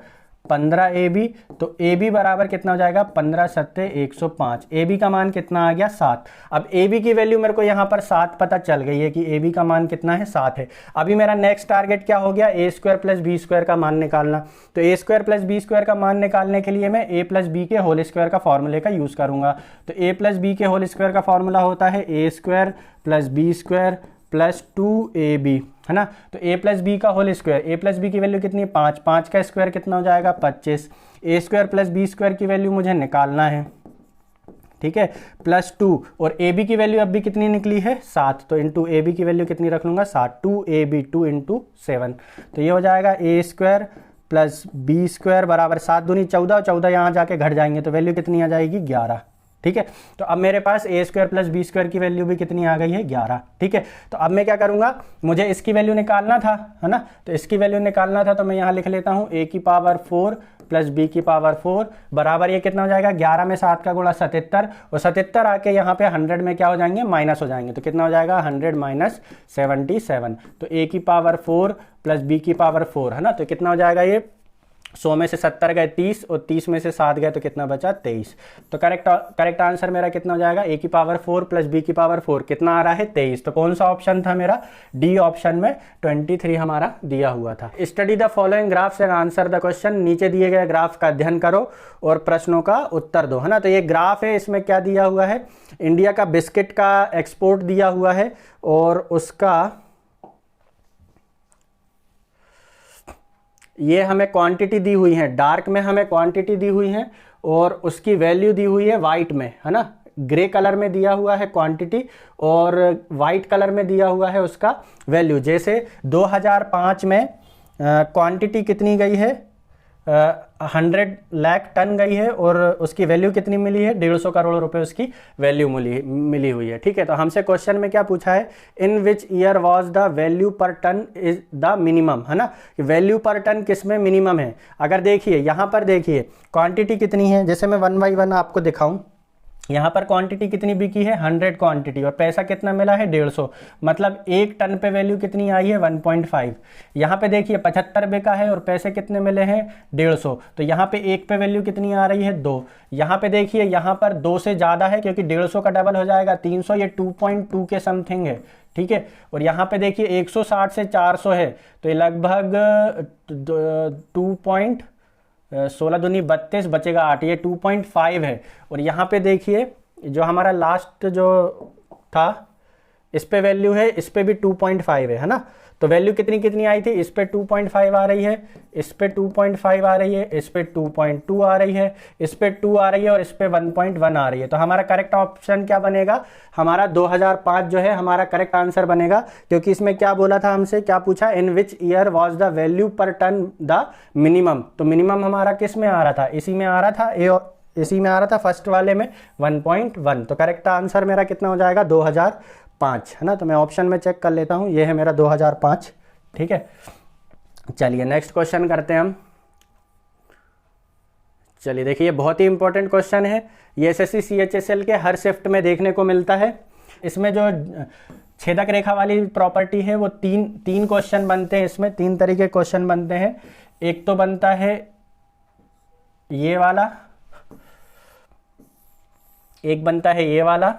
15AB, तो AB बराबर कितना हो जाएगा 15 सत्ते 105। AB का मान कितना आ गया 7। अब AB की वैल्यू मेरे को यहाँ पर 7 पता चल गई है कि AB का मान कितना है 7 है। अभी मेरा नेक्स्ट टारगेट क्या हो गया, a square plus b square का मान निकालना। तो a square plus b square का मान निकालने के लिए मैं a प्लस बी के होल स्क्वायर का फॉर्मूले का यूज़ करूँगा। तो a प्लस बी के होल स्क्वायर का फॉर्मूला होता है a square plus b square plus 2ab, है ना। तो a प्लस बी का whole square, a plus b की वैल्यू कितनी है 5, 5 का स्क्वायर कितना हो जाएगा 25। a square plus b square की वैल्यू मुझे निकालना है, ठीक है, प्लस 2, और ab की वैल्यू अब भी कितनी निकली है 7, तो इंटू ab की वैल्यू कितनी रख लूँगा 7, 2ab 2 इंटू 7, तो ये हो जाएगा a square plus b square बराबर 7 दूनी 14, 14 यहाँ जाके घट जाएंगे तो वैल्यू कितनी आ जाएगी 11, ठीक है। तो अब मेरे पास a square plus b square की वैल्यू भी कितनी आ गई है 11, ठीक है। तो अब मैं क्या करूंगा, मुझे इसकी वैल्यू निकालना था, है ना, तो इसकी वैल्यू निकालना था, तो मैं यहाँ लिख लेता हूँ a की पावर 4 प्लस b की पावर 4 बराबर ये कितना हो जाएगा 11 में 7 का गुणा 77, और 77 आके यहाँ पे 100 में क्या हो जाएंगे माइनस हो जाएंगे, तो कितना हो जाएगा 100 माइनस 77। तो a की पावर 4 प्लस b की पावर 4, है ना, तो कितना हो जाएगा ये 100 में से 70 गए 30, और 30 में से 7 गए तो कितना बचा 23। तो करेक्ट आंसर मेरा कितना हो जाएगा a की पावर 4 प्लस b की पावर 4 कितना आ रहा है 23। तो कौन सा ऑप्शन था मेरा, डी ऑप्शन में 23 हमारा दिया हुआ था। Study the following graphs and answer the question, नीचे दिए गए ग्राफ का अध्ययन करो और प्रश्नों का उत्तर दो, है ना। तो ये ग्राफ है, इसमें क्या दिया हुआ है, इंडिया का बिस्किट का एक्सपोर्ट दिया हुआ है और उसका ये हमें क्वांटिटी दी हुई है, डार्क में हमें क्वांटिटी दी हुई है और उसकी वैल्यू दी हुई है वाइट में, है ना। ग्रे कलर में दिया हुआ है क्वांटिटी और वाइट कलर में दिया हुआ है उसका वैल्यू। जैसे 2005 में क्वांटिटी कितनी गई है 100 लाख टन गई है और उसकी वैल्यू कितनी मिली है 150 करोड़ रुपए उसकी वैल्यू मिली हुई है, ठीक है। तो हमसे क्वेश्चन में क्या पूछा है, in which year was the value per ton is the minimum, है ना, वैल्यू पर टन किस में मिनिमम है। अगर देखिए यहाँ पर देखिए क्वांटिटी कितनी है, जैसे मैं 1 बाई 1 आपको दिखाऊं, यहाँ पर क्वांटिटी कितनी बिकी है 100 क्वांटिटी और पैसा कितना मिला है 150, मतलब 1 टन पे वैल्यू कितनी आई है 1.5। यहाँ पे देखिए 75 बिका है और पैसे कितने मिले हैं 150, तो यहाँ पे 1 पे वैल्यू कितनी आ रही है 2। यहाँ पे देखिए यहाँ पर 2 से ज़्यादा है क्योंकि 150 का डबल हो जाएगा 300, ये 2.2 के समथिंग है, ठीक है। और यहाँ पे देखिए 160 से 400 है तो ये लगभग 16 दूनी 32 बचेगा 8, ये 2.5 है। और यहाँ पे देखिए जो हमारा लास्ट जो था इस पे वैल्यू है, इस पे भी 2.5 है ना। तो वैल्यू कितनी कितनी आई थी, इस पे 2.5 आ रही है, इस पे 2.5 आ रही है, इस पे 2.2 आ रही है, इस पे 2 आ रही है और इस पे 1.1 आ रही है। तो हमारा करेक्ट ऑप्शन क्या बनेगा, हमारा 2005 जो है हमारा करेक्ट आंसर बनेगा, क्योंकि इसमें क्या बोला था हमसे, क्या पूछा, in which year was the value per ton the minimum. तो मिनिमम हमारा किस में आ रहा था, इसी में आ रहा था, इसी में आ रहा था फर्स्ट वाले में 1.1। तो करेक्ट आंसर मेरा कितना हो जाएगा 2005, है ना। तो मैं ऑप्शन में चेक कर लेता हूँ, ये है मेरा 2005, ठीक है। चलिए नेक्स्ट क्वेश्चन करते हैं हम। चलिए देखिए ये बहुत ही इंपॉर्टेंट क्वेश्चन है, ये एसएससी सीएचएसएल के हर शिफ्ट में देखने को मिलता है। इसमें जो छेदक रेखा वाली प्रॉपर्टी है वो तीन क्वेश्चन बनते हैं, इसमें 3 तरीके क्वेश्चन बनते हैं। एक तो बनता है ये वाला, एक बनता है ये वाला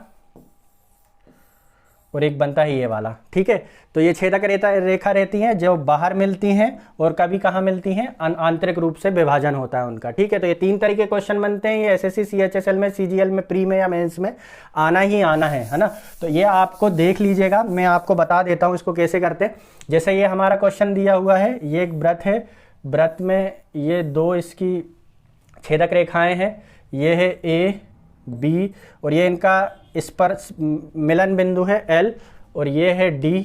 और एक बनता है ये वाला, ठीक है। तो ये छेदक रेखा रहती हैं जो बाहर मिलती हैं और कभी कहाँ मिलती हैं, आंतरिक रूप से विभाजन होता है उनका, ठीक है। तो ये 3 तरीके क्वेश्चन बनते हैं, ये एसएससी सीएचएसएल में, सीजीएल में, प्री में या मेंस में आना ही आना है ना। तो ये आपको देख लीजिएगा, मैं आपको बता देता हूँ इसको कैसे करते हैं। जैसे ये हमारा क्वेश्चन दिया हुआ है, ये एक वृत्त है, वृत्त में ये 2 इसकी छेदक रेखाएं हैं, ये है ए बी और ये इनका इस पर मिलन बिंदु है L और ये है D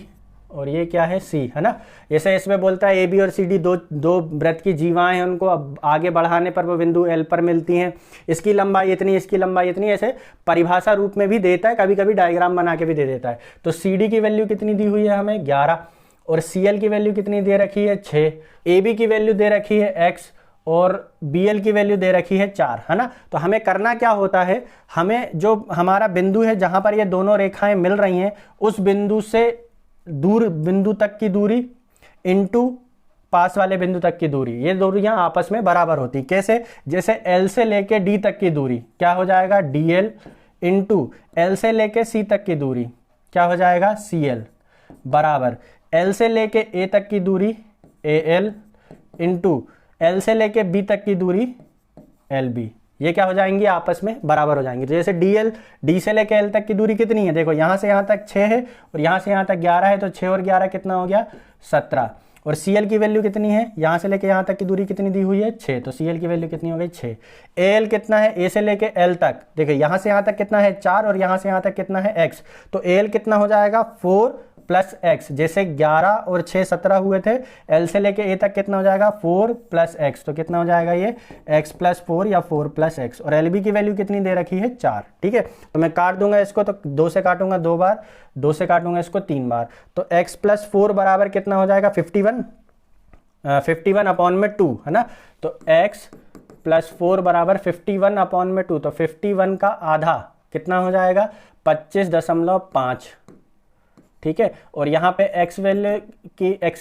और ये क्या है C, है ना। जैसे इसमें बोलता है AB और CD दो वृत्त की जीवाएं हैं, उनको अब आगे बढ़ाने पर वो बिंदु L पर मिलती हैं, इसकी लंबाई इतनी, इसकी लंबाई इतनी, ऐसे परिभाषा रूप में भी देता है, कभी कभी डायग्राम बना के भी दे देता है। तो CD की वैल्यू कितनी दी हुई है हमें 11 और CL की वैल्यू कितनी दे रखी है 6, AB की वैल्यू दे रखी है X और BL की वैल्यू दे रखी है 4, है ना। तो हमें करना क्या होता है, हमें जो हमारा बिंदु है जहां पर ये दोनों रेखाएं मिल रही हैं उस बिंदु से दूर बिंदु तक की दूरी इंटू पास वाले बिंदु तक की दूरी, ये दूरियां आपस में बराबर होती। कैसे? जैसे L से लेके D तक की दूरी क्या हो जाएगा, DL इंटू L से लेके C तक की दूरी क्या हो जाएगा, CL बराबर L से लेके A तक की दूरी AL इंटू L से लेके B तक की दूरी LB। ये क्या हो जाएंगी, आपस में बराबर हो जाएंगे। जैसे DL, D से लेके L तक की दूरी कितनी है, देखो यहाँ से यहाँ तक 6 है और यहाँ से यहाँ तक 11 है, तो 6 और 11 कितना हो गया, 17। और CL की वैल्यू कितनी है, यहाँ से लेके यहाँ तक की दूरी कितनी दी हुई है, 6, तो CL की वैल्यू कितनी हो गई, 6। AL कितना है, A से लेके L तक, देखिए यहाँ से यहाँ तक कितना है 4 और यहाँ से यहाँ तक कितना है x, तो AL कितना हो जाएगा 4 प्लस x। जैसे 11 और 6 17 हुए थे, L से लेके A तक कितना हो जाएगा 4 प्लस x, तो कितना हो जाएगा ये x प्लस 4 या 4 प्लस x। और LB की वैल्यू कितनी दे रखी है, 4। ठीक है, तो मैं काट दूंगा इसको, तो 2 से काटूंगा 2 बार, 2 से काटूंगा इसको 3 बार, तो x प्लस 4 बराबर कितना हो जाएगा 51, 51 अपॉन में 2 है ना, तो x प्लस 4 बराबर 51 अपॉन में 2, तो 51 का आधा कितना हो जाएगा 25.5। ठीक है, और यहाँ पे x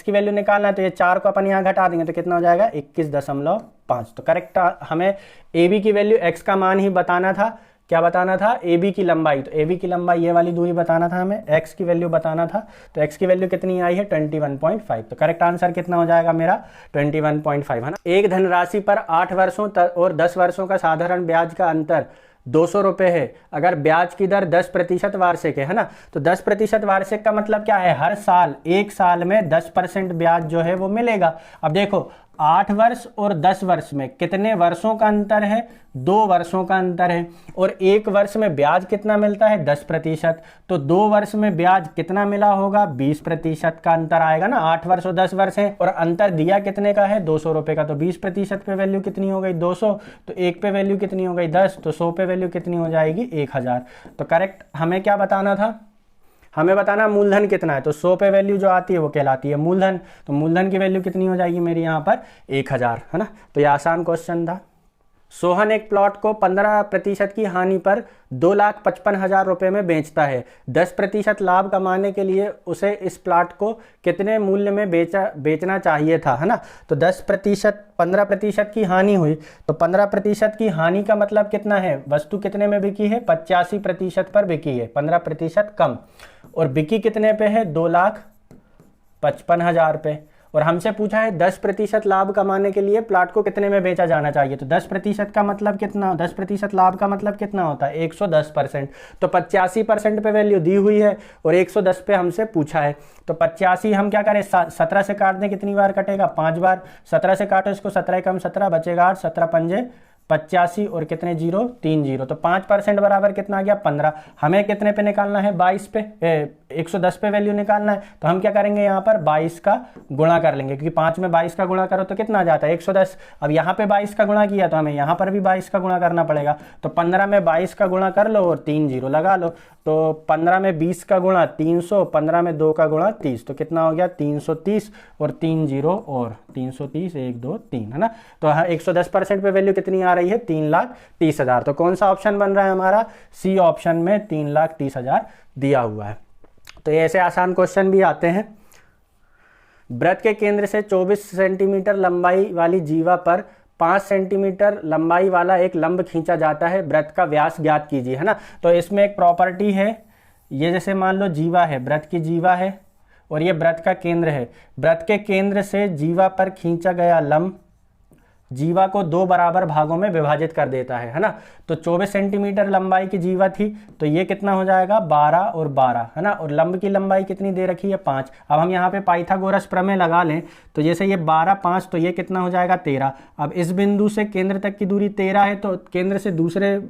की वैल्यू निकालना है, तो ये 4 को अपन यहाँ घटा देंगे तो कितना हो जाएगा 21.5। तो करेक्ट हमें AB की वैल्यू x का मान ही बताना था। क्या बताना था, AB की लंबाई, तो AB की लंबाई ये वाली दूरी बताना था हमें, x की वैल्यू बताना था, तो x की वैल्यू कितनी आई है 21.5। तो करेक्ट आंसर कितना हो जाएगा मेरा 21.5 है ना। एक धनराशि पर 8 वर्षों और 10 वर्षों का साधारण ब्याज का अंतर 200 रुपये है, अगर ब्याज की दर 10% वार्षिक है ना, तो 10% वार्षिक का मतलब क्या है, हर साल 1 साल में 10% ब्याज जो है वो मिलेगा। अब देखो 8 वर्ष और 10 वर्ष में कितने वर्षों का अंतर है, 2 वर्षों का अंतर है, और 1 वर्ष में ब्याज कितना मिलता है 10%, तो 2 वर्ष में ब्याज कितना मिला होगा 20% का अंतर आएगा ना। 8 वर्ष और 10 वर्ष है और अंतर दिया कितने का है 200 रुपये का, तो 20% पे वैल्यू कितनी हो गई 200, तो 1 पे वैल्यू कितनी हो गई 10, तो 100 पे वैल्यू कितनी हो जाएगी 1000। तो करेक्ट हमें क्या बताना था, हमें बताना मूलधन कितना है, तो 100 पे वैल्यू जो आती है वो कहलाती है मूलधन, तो मूलधन की वैल्यू कितनी हो जाएगी मेरी यहाँ पर 1000 है ना। तो ये आसान क्वेश्चन था। सोहन एक प्लॉट को 15% की हानि पर 2,55,000 रुपये में बेचता है। 10% लाभ कमाने के लिए उसे इस प्लॉट को कितने मूल्य में बेचना चाहिए था, है ना। तो 15% की हानि हुई, तो 15% की हानि का मतलब कितना है, वस्तु कितने में बिकी है 85% पर बिकी है, 15% कम, और बिकी कितने पे है 2,55,000 पे। और हमसे पूछा है 10% लाभ कमाने के लिए प्लॉट को कितने में बेचा जाना चाहिए, तो 10% का मतलब कितना, 10% लाभ का मतलब कितना होता है 110%। तो 85% पे वैल्यू दी हुई है और 110 पे हमसे पूछा है, तो 85 हम क्या करें 17 से काट दें, कितनी बार कटेगा 5 बार, 17 से काटो इसको, 17 कम 17 बचेगा 8, 17 पंजे 85 और कितने 0 3 0, तो 5% बराबर कितना आ गया 15। हमें कितने पे निकालना है 22 पे 110 पे वैल्यू निकालना है, तो हम क्या करेंगे यहाँ पर 22 का गुणा कर लेंगे, क्योंकि 5 में 22 का गुणा करो तो कितना आ जाता है 110। अब यहाँ पे 22 का गुणा किया तो हमें यहाँ पर भी 22 का गुणा करना पड़ेगा, तो 15 में 22 का गुणा कर लो और 3 0 लगा लो, तो 15 में 20 का गुणा 300, 15 में 2 का गुणा 30, तो कितना हो गया 330 और 3 0 और 330 1 2 3 है ना। तो 110% पे वैल्यू कितनी आ रही है 3,30,000। तो कौन सा ऑप्शन बन रहा है हमारा, सी ऑप्शन में 3,30,000 दिया हुआ है। तो ऐसे आसान क्वेश्चन भी आते हैं। वृत्त के केंद्र से 24 सेंटीमीटर लंबाई वाली जीवा पर 5 सेंटीमीटर लंबाई वाला एक लंब खींचा जाता है, वृत्त का व्यास ज्ञात कीजिए, है ना। तो इसमें एक प्रॉपर्टी है, ये जैसे मान लो जीवा है, वृत्त की जीवा है और ये वृत्त का केंद्र है, वृत्त के केंद्र से जीवा पर खींचा गया लंब जीवा को 2 बराबर भागों में विभाजित कर देता है ना। तो 24 सेंटीमीटर लंबाई की जीवा थी, तो ये कितना हो जाएगा 12 और 12 है ना, और लंब की लंबाई कितनी दे रखी है 5। अब हम यहाँ पे पाइथागोरस प्रमेय लगा लें, तो जैसे ये 12 5, तो ये कितना हो जाएगा 13। अब इस बिंदु से केंद्र तक की दूरी 13 है, तो केंद्र से दूसरे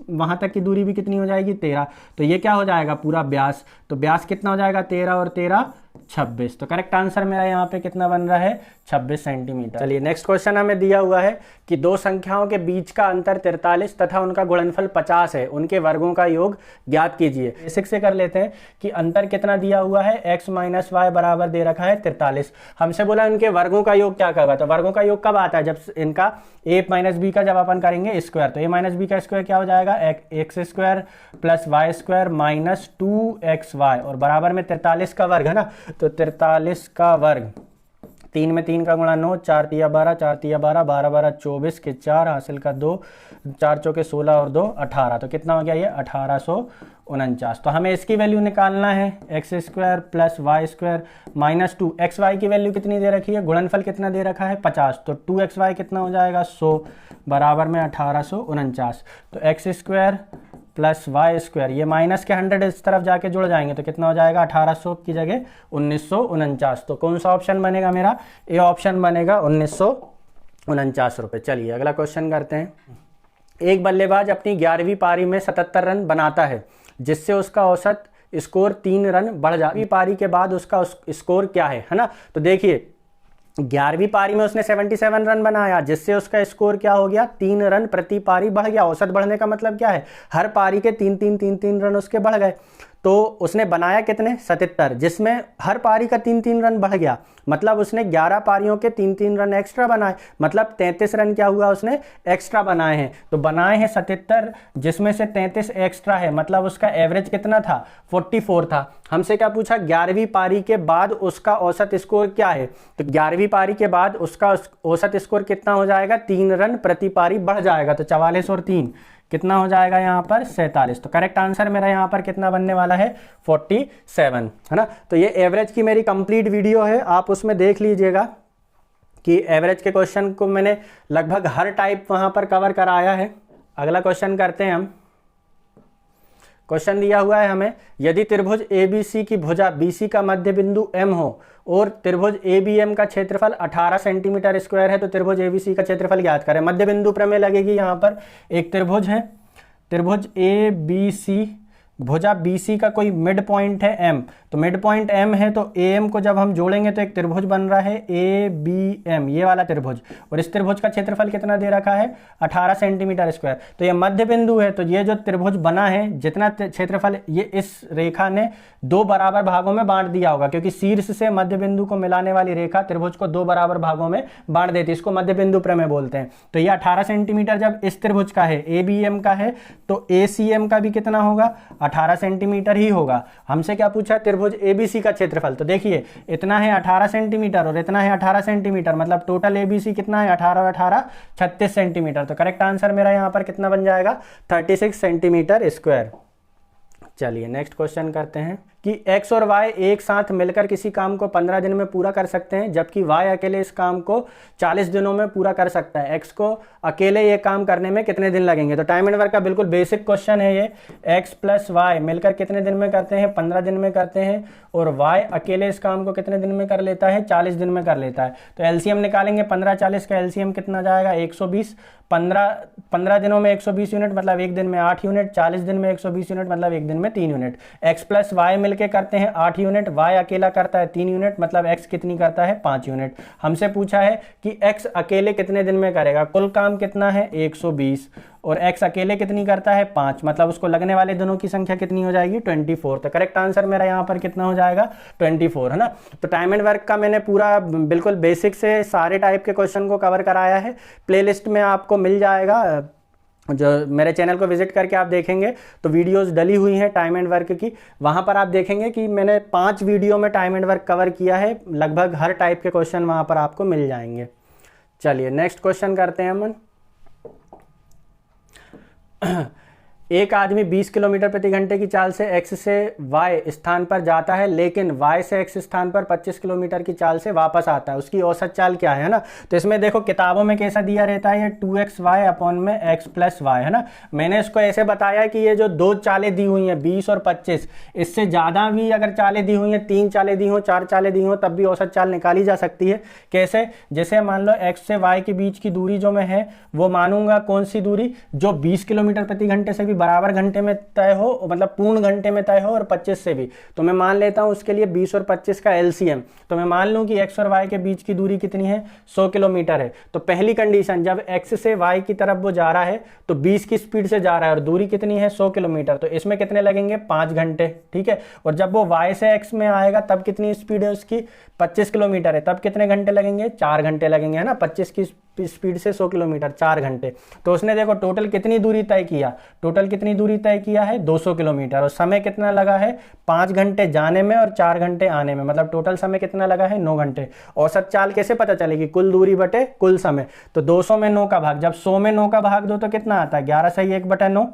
वहां तक की दूरी भी कितनी हो जाएगी 13, तो ये क्या हो जाएगा पूरा व्यास, तो व्यास कितना हो जाएगा 13 और 13 26। तो करेक्ट आंसर मेरा यहाँ पे कितना बन रहा है 26 सेंटीमीटर। चलिए नेक्स्ट क्वेश्चन हमें दिया हुआ है कि दो संख्याओं के बीच का अंतर 43 तथा उनका गुणनफल 50 है, उनके वर्गों का योग ज्ञात कीजिए। बेसिक से कर लेते हैं कि अंतर कितना दिया हुआ है x माइनस वाई बराबर दे रखा है 43। हमसे बोला इनके वर्गों का योग क्या होगा, तो वर्गों का योग कब आता है जब इनका a माइनस बी का जब अपन करेंगे स्क्वायर, तो a माइनस बी का स्क्वायर क्या हो जाएगा x square plus y square minus 2xy और बराबर में 43 का वर्ग है ना, तो 43 का वर्ग 3 में 3 का गुणा 9, 4 तिया 12, 4 तिया 12, 12 12 24 के 4 हासिल का 2, 4 चौके 16 और 2 18। तो कितना हो गया ये 1849। तो हमें इसकी वैल्यू निकालना है x square plus y square minus 2। X y की वैल्यू कितनी दे रखी है, गुणनफल कितना दे रखा है 50। तो 2xy कितना हो जाएगा 100 बराबर में 1849। तो x square plus y square, ये माइनस के 100 इस तरफ जाके जुड़ जाएंगे तो कितना हो जाएगा 1800 की जगह 1949। तो कौन सा ऑप्शन बनेगा मेरा, ए ऑप्शन बनेगा 1949 रुपये। चलिए अगला क्वेश्चन करते हैं। एक बल्लेबाज अपनी 11वीं पारी में 77 रन बनाता है जिससे उसका औसत स्कोर 3 रन बढ़ जाता है। पारी के बाद उसका स्कोर क्या है ना। तो देखिए 11वीं पारी में उसने 77 रन बनाया जिससे उसका स्कोर क्या हो गया 3 रन प्रति पारी बढ़ गया। औसत बढ़ने का मतलब क्या है, हर पारी के 3 रन उसके बढ़ गए। तो उसने बनाया कितने 77, जिसमें हर पारी का 3 रन बढ़ गया, मतलब उसने 11 पारियों के 3 रन एक्स्ट्रा बनाए, मतलब 33 रन क्या हुआ उसने एक्स्ट्रा बनाए हैं। तो बनाए हैं 77 जिसमें से 33 एक्स्ट्रा है, मतलब उसका एवरेज कितना था 44 था। हमसे क्या पूछा 11वीं पारी के बाद उसका औसत स्कोर क्या है। तो 11वीं पारी के बाद उसका औसत स्कोर कितना हो जाएगा 3 रन प्रति पारी बढ़ जाएगा। तो 44 और 3 कितना हो जाएगा यहाँ पर 47। तो करेक्ट आंसर मेरा यहाँ पर कितना बनने वाला है 47, है ना। तो ये एवरेज की मेरी कंप्लीट वीडियो है, आप उसमें देख लीजिएगा कि एवरेज के क्वेश्चन को मैंने लगभग हर टाइप वहाँ पर कवर कराया है। अगला क्वेश्चन करते हैं हम। क्वेश्चन दिया हुआ है हमें, यदि त्रिभुज ABC की भुजा BC का मध्य बिंदु M हो और त्रिभुज ABM का क्षेत्रफल 18 सेंटीमीटर स्क्वायर है तो त्रिभुज ABC का क्षेत्रफल ज्ञात करें। मध्य बिंदु प्रमेय लगेगी। यहाँ पर एक त्रिभुज है, त्रिभुज ABC, भुजा BC का कोई मिड पॉइंट है M, तो मिड पॉइंट M है तो AM को जब हम जोड़ेंगे तो एक त्रिभुज बन रहा है ABM, ये वाला त्रिभुज, और इस त्रिभुज का क्षेत्रफल कितना दे रखा है 18 सेंटीमीटर स्क्वायर। तो ये मध्य बिंदु है, तो ये जो त्रिभुज बना है जितना क्षेत्रफल, ये इस रेखा ने 2 बराबर भागों में बांट दिया होगा, क्योंकि शीर्ष से मध्य बिंदु को मिलाने वाली रेखा त्रिभुज को 2 बराबर भागों में बांट देती है, इसको मध्य बिंदु प्रमेय बोलते हैं। तो ये 18 सेंटीमीटर जब इस त्रिभुज का है ABM का है तो ACM का भी कितना होगा 18 सेंटीमीटर ही होगा। हमसे क्या पूछा त्रिभुज ABC का क्षेत्रफल, तो देखिए इतना है 18 सेंटीमीटर और इतना है 18 सेंटीमीटर, मतलब टोटल ABC कितना है 18 और 18 36 सेंटीमीटर। तो करेक्ट आंसर मेरा यहाँ पर कितना बन जाएगा 36 सेंटीमीटर स्क्वायर। चलिए नेक्स्ट क्वेश्चन करते हैं कि x और y एक साथ मिलकर किसी काम को 15 दिन में पूरा कर सकते हैं जबकि y अकेले इस काम को 40 दिनों में पूरा कर सकता है। x को अकेले ये काम करने में कितने दिन लगेंगे। तो टाइम एंड वर्क का बिल्कुल बेसिक क्वेश्चन है ये। x प्लस वाई मिलकर कितने दिन में करते हैं 15 दिन में करते हैं, और y अकेले इस काम को कितने दिन में कर लेता है 40 दिन में कर लेता है। तो एलसीएम निकालेंगे, 15-40 का एलसीएम कितना जाएगा 120। 15 दिनों में 120 यूनिट मतलब एक दिन में 8 यूनिट, 40 दिन में 120 यूनिट मतलब एक दिन में 3 यूनिट। x प्लस वाई मिलके करते हैं 8 यूनिट, y अकेला करता है 3 यूनिट, मतलब x कितनी करता है 5 यूनिट। हमसे पूछा है कि x अकेले कितने दिन में करेगा, कुल काम कितना है 120, और x अकेले कितनी करता है 5, मतलब उसको लगने वाले दिनों की संख्या कितनी हो जाएगी 24। तो करेक्ट आंसर मेरा यहाँ पर कितना हो जाएगा 24, है ना। तो टाइम एंड वर्क का मैंने पूरा बिल्कुल बेसिक से सारे टाइप के क्वेश्चन को कवर कराया है। प्लेलिस्ट में आपको मिल जाएगा, जो मेरे चैनल को विजिट करके आप देखेंगे तो वीडियोस डली हुई हैं टाइम एंड वर्क की, वहाँ पर आप देखेंगे कि मैंने 5 वीडियो में टाइम एंड वर्क कवर किया है। लगभग हर टाइप के क्वेश्चन वहाँ पर आपको मिल जाएंगे। चलिए नेक्स्ट क्वेश्चन करते हैं हम। एक आदमी 20 किलोमीटर प्रति घंटे की चाल से x से y स्थान पर जाता है लेकिन y से x स्थान पर 25 किलोमीटर की चाल से वापस आता है, उसकी औसत चाल क्या है ना। तो इसमें देखो किताबों में कैसा दिया रहता है, ये 2xy अपॉन में x प्लस वाई, है ना। मैंने इसको ऐसे बताया कि ये जो 2 चालें दी हुई हैं 20 और 25, इससे ज़्यादा भी अगर चालें दी हुई हैं, 3 चालें दी हो, 4 चालें दी हो, तब भी औसत चाल निकाली जा सकती है। कैसे, जैसे मान लो x से y के बीच की दूरी जो मैं है वो मानूंगा कौन सी दूरी, जो 20 किलोमीटर प्रति घंटे से भी बराबर घंटे में तय हो, मतलब पूर्ण घंटे में तय हो, और 25 से भी। तो मैं मान लेता हूं उसके लिए 20 और 25 का एलसीएम। तो मैं मान लूं कि x और y के बीच की दूरी कितनी है 100 किलोमीटर है। तो पहली कंडीशन, जब x से y की तरफ वो जा रहा है तो 20 की स्पीड से जा रहा है और दूरी कितनी है 100 किलोमीटर, तो इसमें कितने लगेंगे 5 घंटे, ठीक है। और जब वो y से x में आएगा तब कितनी स्पीड है उसकी 25 किलोमीटर है, तब कितने घंटे लगेंगे 4 घंटे लगेंगे, है ना। 25 की स्पीड से 100 किलोमीटर 4 घंटे। तो उसने देखो टोटल कितनी दूरी तय किया, टोटल कितनी दूरी तय किया है 200 किलोमीटर, और समय कितना लगा है 5 घंटे जाने में और 4 घंटे आने में, मतलब टोटल समय कितना लगा है 9 घंटे। औसत चाल कैसे पता चलेगी, कुल दूरी बटे कुल समय। तो 200 में 9 का भाग, जब 100 में 9 का भाग दो तो कितना आता है 11 सही 1/9।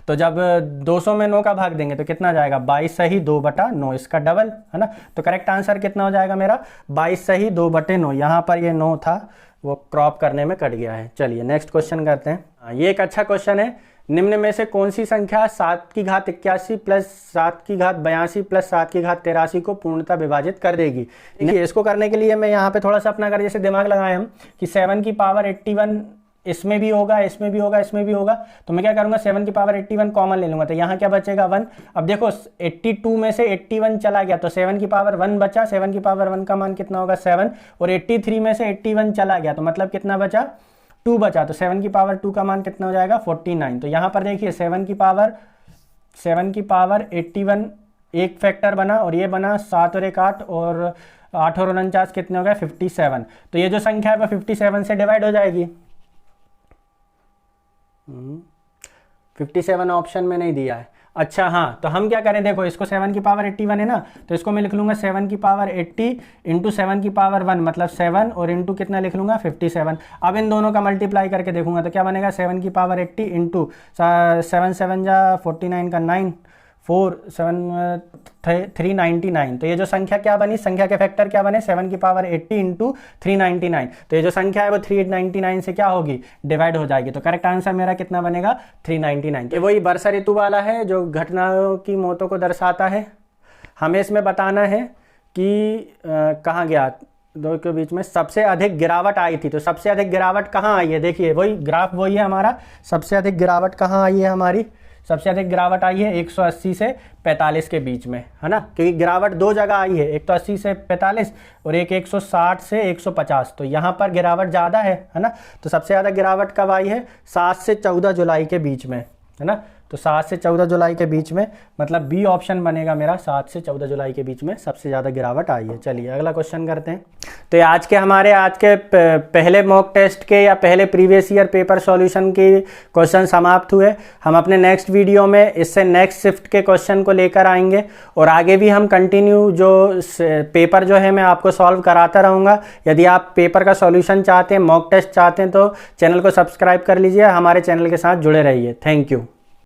तो जब 200 में 9 का भाग देंगे तो कितना जाएगा 22 सही 2/9, इसका डबल है ना। तो करेक्ट आंसर कितना हो जाएगा मेरा 22 सही 2/9। यहाँ पर ये 9 था वो क्रॉप करने में कट गया है। चलिए नेक्स्ट क्वेश्चन करते हैं। ये एक अच्छा क्वेश्चन है। निम्न में से कौन सी संख्या 7 की घात 81 प्लस 7 की घात 82 प्लस 7 की घात 83 को पूर्णतः विभाजित कर देगी। देखिए इसको करने के लिए मैं यहाँ पे थोड़ा सा अपना अगर जैसे दिमाग लगाए हम कि 7 की पावर 81 इसमें भी होगा, इसमें भी होगा, इसमें भी होगा, तो मैं क्या करूंगा 7 की पावर 81 कॉमन ले लूंगा। तो यहाँ क्या बचेगा 1। अब देखो 82 में से 81 चला गया तो 7 की पावर 1 बचा, 7 की पावर 1 का मान कितना होगा 7, और 83 में से 81 चला गया तो मतलब कितना बचा 2 बचा, तो 7 की पावर 2 का मान कितना हो जाएगा 49। तो यहाँ पर देखिए 7 की पावर 81 एक फैक्टर बना, और ये बना 7 और 1 8, और 8 और 49 कितने हो गए 57। तो ये जो संख्या है वो 57 से डिवाइड हो जाएगी। 57 ऑप्शन में नहीं दिया है। अच्छा हाँ, तो हम क्या करें, देखो इसको 7 की पावर 81 है ना, तो इसको मैं लिख लूंगा 7 की पावर 80 इंटू 7 की पावर 1 मतलब 7, और इंटू कितना लिख लूंगा 57। अब इन दोनों का मल्टीप्लाई करके देखूंगा तो क्या बनेगा 7 की पावर 80 इंटू 7 7 जा 49 का 9 4 7 399। तो ये जो संख्या क्या बनी, संख्या के फैक्टर क्या बने 7 की पावर 80 इंटू 399। तो ये जो संख्या है वो 399 से क्या होगी डिवाइड हो जाएगी। तो करेक्ट आंसर मेरा कितना बनेगा 399। ये वही वर्षा ऋतु वाला है जो घटनाओं की मौतों को दर्शाता है। हमें इसमें बताना है कि कहाँ गया दो के बीच में सबसे अधिक गिरावट आई थी। तो सबसे अधिक गिरावट कहाँ आई है, देखिए वही ग्राफ वही है हमारा। सबसे अधिक गिरावट कहाँ आई है हमारी, सबसे अधिक गिरावट आई है 180 से 45 के बीच में, है ना, क्योंकि गिरावट दो जगह आई है, एक तो 80 से 45 और एक 160 से 150। तो यहाँ पर गिरावट ज़्यादा है ना। तो सबसे ज़्यादा गिरावट कब आई है 7 से 14 जुलाई के बीच में, है ना। तो 7 से 14 जुलाई के बीच में, मतलब बी ऑप्शन बनेगा मेरा, 7 से 14 जुलाई के बीच में सबसे ज़्यादा गिरावट आई है। चलिए अगला क्वेश्चन करते हैं। तो आज के पहले मॉक टेस्ट के या पहले प्रीवियस ईयर पेपर सॉल्यूशन के क्वेश्चन समाप्त हुए। हम अपने नेक्स्ट वीडियो में इससे नेक्स्ट शिफ्ट के क्वेश्चन को लेकर आएंगे, और आगे भी हम कंटिन्यू जो पेपर जो है मैं आपको सॉल्व कराता रहूँगा। यदि आप पेपर का सॉल्यूशन चाहते हैं, मॉक टेस्ट चाहते हैं, तो चैनल को सब्सक्राइब कर लीजिए, हमारे चैनल के साथ जुड़े रहिए। Thank you.